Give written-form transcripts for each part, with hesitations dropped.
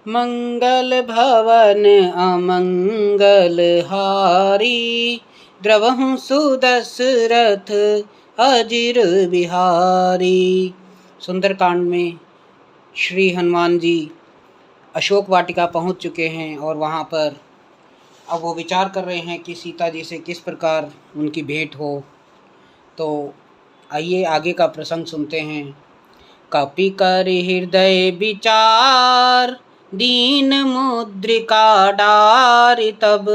मंगल भवन अमंगल हारी, द्रवहु सुदशरथ अजिर बिहारी। सुंदरकांड में श्री हनुमान जी अशोक वाटिका पहुंच चुके हैं और वहां पर अब वो विचार कर रहे हैं कि सीता जी से किस प्रकार उनकी भेंट हो। तो आइए आगे का प्रसंग सुनते हैं। कपि कर हृदय विचार, दीन मुद्रिका डार, तब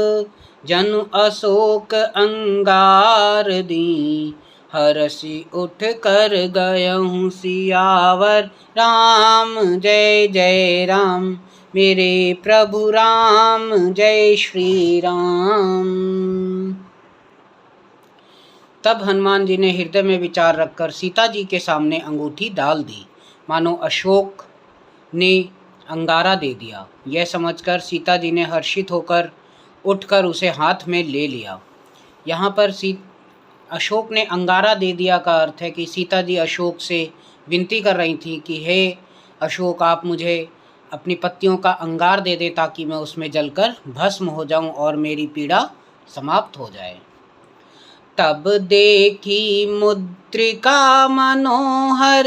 जनु अशोक अंगार दी। हरषि उठ कर गयहूँ सियावर, राम जय जय राम, मेरे प्रभु राम जय श्री राम। तब हनुमान जी ने हृदय में विचार रखकर सीता जी के सामने अंगूठी डाल दी, मानो अशोक ने अंगारा दे दिया। यह समझकर सीता जी ने हर्षित होकर उठकर उसे हाथ में ले लिया। यहाँ पर अशोक ने अंगारा दे दिया का अर्थ है कि सीता जी अशोक से विनती कर रही थी कि हे अशोक, आप मुझे अपनी पत्तियों का अंगार दे दें ताकि मैं उसमें जलकर भस्म हो जाऊं और मेरी पीड़ा समाप्त हो जाए। तब देखी मुद्रिका मनोहर,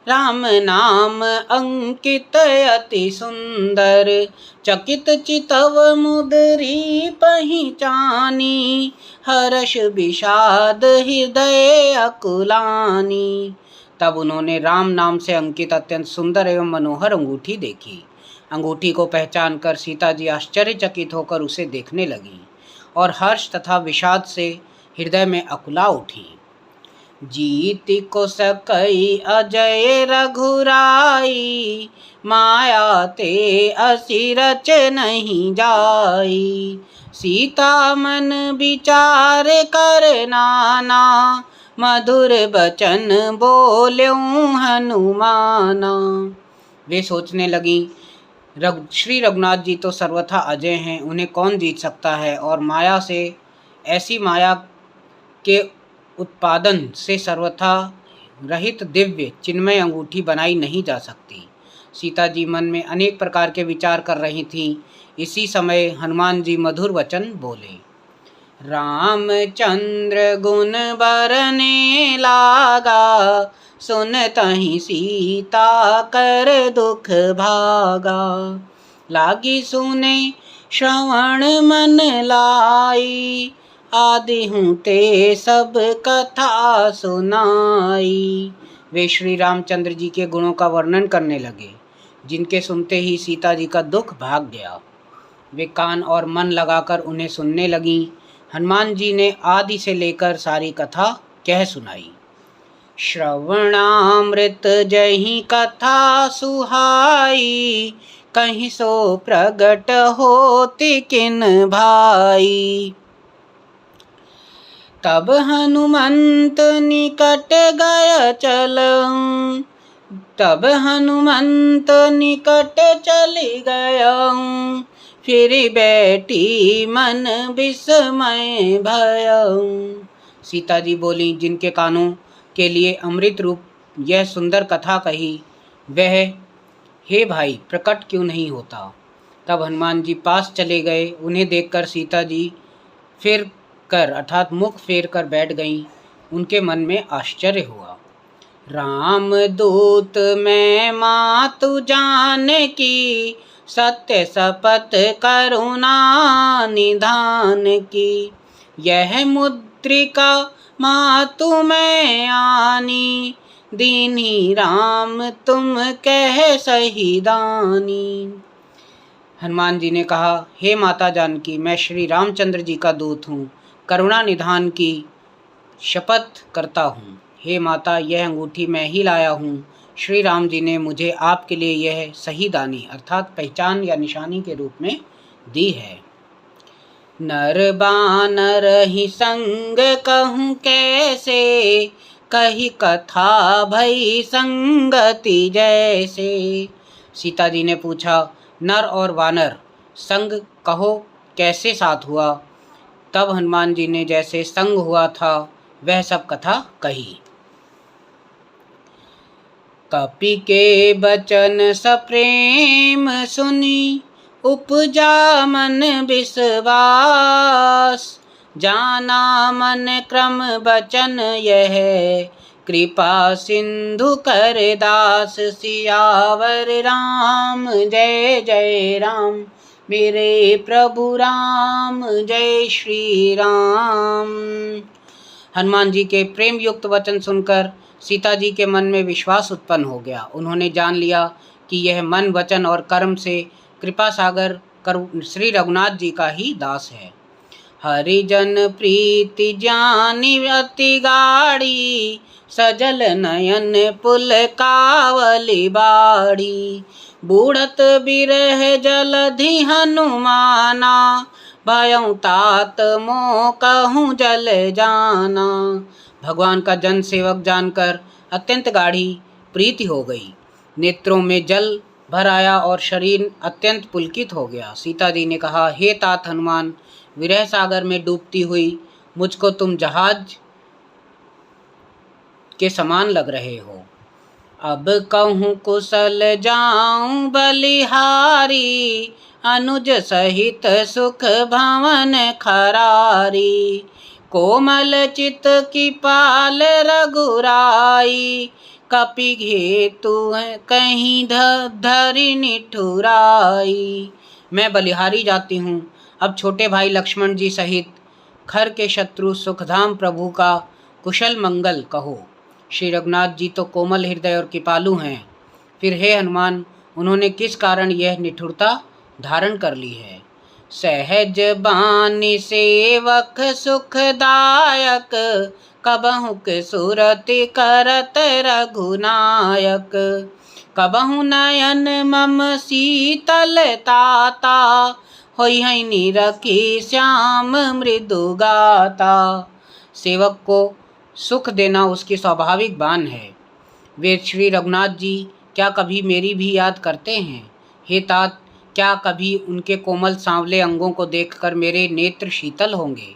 राम नाम अंकित अति सुंदर। चकित चितव मुद्री पहिचानी, हर्ष विषाद हृदय अकुलानी। तब उन्होंने राम नाम से अंकित अत्यंत सुंदर एवं मनोहर अंगूठी देखी। अंगूठी को पहचान कर सीता जी आश्चर्यचकित होकर उसे देखने लगी और हर्ष तथा विषाद से हृदय में अकुला उठी। जीति को सकई अजय रघुराई, माया ते असी रच नहीं जाई। सीता मन विचार कर नाना, मधुर बचन बोल्यों हनुमाना। वे सोचने लगी, श्री रघुनाथ जी तो सर्वथा अजय हैं, उन्हें कौन जीत सकता है, और माया से, ऐसी माया के उत्पादन से सर्वथा रहित दिव्य चिन्मय अंगूठी बनाई नहीं जा सकती। सीता जी मन में अनेक प्रकार के विचार कर रही थीं। इसी समय हनुमान जी मधुर वचन बोले। रामचंद्र गुण बरने लागा, सुनतहि सीता कर दुख भागा। लागी सुने श्रवण मन लाई, आदि हूँ ते सब कथा सुनाई। वे श्री रामचंद्र जी के गुणों का वर्णन करने लगे, जिनके सुनते ही सीता जी का दुख भाग गया। वे कान और मन लगाकर उन्हें सुनने लगीं। हनुमान जी ने आदि से लेकर सारी कथा कह सुनाई। श्रवणामृत जही कथा सुहाई, कहीं सो प्रगट होती किन भाई। तब हनुमंत निकट गय चलऊं, तब हनुमंत निकट चली गयऊं। फिर बैठी मन विस्मय भयऊं। सीता जी बोली, जिनके कानों के लिए अमृत रूप यह सुंदर कथा कही, वह हे भाई प्रकट क्यों नहीं होता। तब हनुमान जी पास चले गए। उन्हें देखकर सीता जी फिर कर अर्थात मुख फेर कर बैठ गईं। उनके मन में आश्चर्य हुआ। राम दूत मैं मातु जान की, सत्य शपथ करुणा निधान की। यह मुद्रिका मातु मैं आनी, दीन्ही राम तुम कह सही दानी। हनुमान जी ने कहा, हे माता जानकी, मैं श्री रामचंद्र जी का दूत हूँ, करुणा निधान की शपथ करता हूँ। हे माता, यह अंगूठी मैं ही लाया हूँ। श्री राम जी ने मुझे आपके लिए यह सही दानी अर्थात पहचान या निशानी के रूप में दी है। नर बानर ही संग कहूँ कैसे, कही कथा भई संगति जैसे। सीता जी ने पूछा, नर और वानर संग कहो कैसे साथ हुआ। तब हनुमान जी ने जैसे संग हुआ था वह सब कथा कही। कपि के बचन सप्रेम सुनी, उपजा मन विश्वास। जाना मन क्रम बचन यह, कृपा सिंधु कर दास। सियावर राम जय जय राम, मेरे प्रभु राम जय श्री राम। हनुमान जी के प्रेम युक्त वचन सुनकर सीता जी के मन में विश्वास उत्पन्न हो गया। उन्होंने जान लिया कि यह मन, वचन और कर्म से कृपा सागर श्री रघुनाथ जी का ही दास है। हरिजन प्रीति जानी अति गाड़ी, सजल नयन पुल कावली बाड़ी। बूढ़त बिरह जलधि हनुमाना, भयउ तात मोह कहूँ जल जाना। भगवान का जन सेवक जानकर अत्यंत गाढ़ी प्रीति हो गई। नेत्रों में जल भर आया और शरीर अत्यंत पुलकित हो गया। सीता जी ने कहा, हे तात हनुमान, विरह सागर में डूबती हुई मुझको तुम जहाज के समान लग रहे हो। अब कहूँ कुशल जाऊं बलिहारी, अनुज सहित सुख भवन खरारी। कोमल चित की पाल रघुराई, कपि घेतु कहीं धरि निठुराई। मैं बलिहारी जाती हूँ, अब छोटे भाई लक्ष्मण जी सहित खर के शत्रु सुखधाम प्रभु का कुशल मंगल कहो। श्री रघुनाथ जी तो कोमल हृदय और कृपालु हैं, फिर हे हनुमान, उन्होंने किस कारण यह निठुरता धारण कर ली है। सहज बानी सेवक सुखदायक, कबहु के सुरति करत रघुनायक। कबहु नयन मम शीतल ताता, होई है निरखी श्याम मृदु गाता। सेवक को सुख देना उसकी स्वाभाविक बान है। वे श्री रघुनाथ जी क्या कभी मेरी भी याद करते हैं? हे तात, क्या कभी उनके कोमल सांवले अंगों को देखकर मेरे नेत्र शीतल होंगे?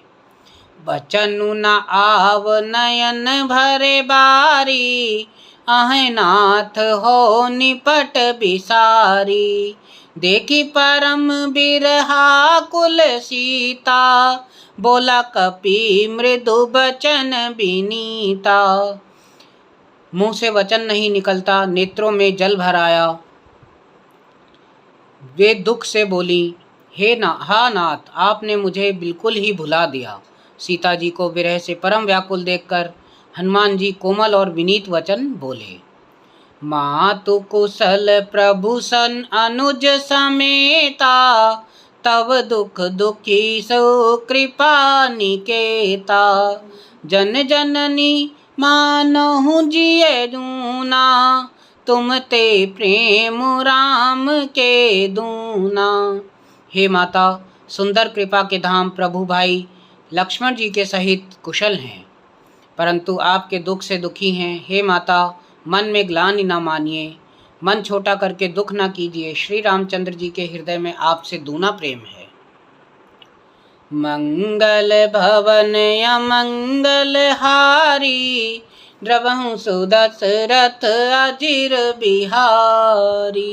बचनु न आव नयन भरे बारी, आहे नाथ हो निपट बिसारी। देखी परम बिरहा कुल सीता, बोला कपि मृदु बचन विनीता। मुंह से वचन नहीं निकलता, नेत्रों में जल भर आया। वे दुख से बोली, हा नाथ, आपने मुझे बिल्कुल ही भुला दिया। सीता जी को विरह से परम व्याकुल देखकर हनुमान जी कोमल और विनीत वचन बोले। मातु कुशल प्रभु सन अनुज समेता, तव दुख दुखी सो कृपा निकेता। जन जननी मानहु जिय दूना, तुम ते प्रेम राम के दूना। हे माता, सुंदर कृपा के धाम प्रभु भाई लक्ष्मण जी के सहित कुशल हैं, परंतु आपके दुख से दुखी हैं। हे माता, मन में ग्लानि न मानिए, मन छोटा करके दुख न कीजिए। श्री रामचंद्र जी के हृदय में आपसे दूना प्रेम है। मंगल भवन अमंगल हारी, द्रवहु सुदशरथ अजिर बिहारी।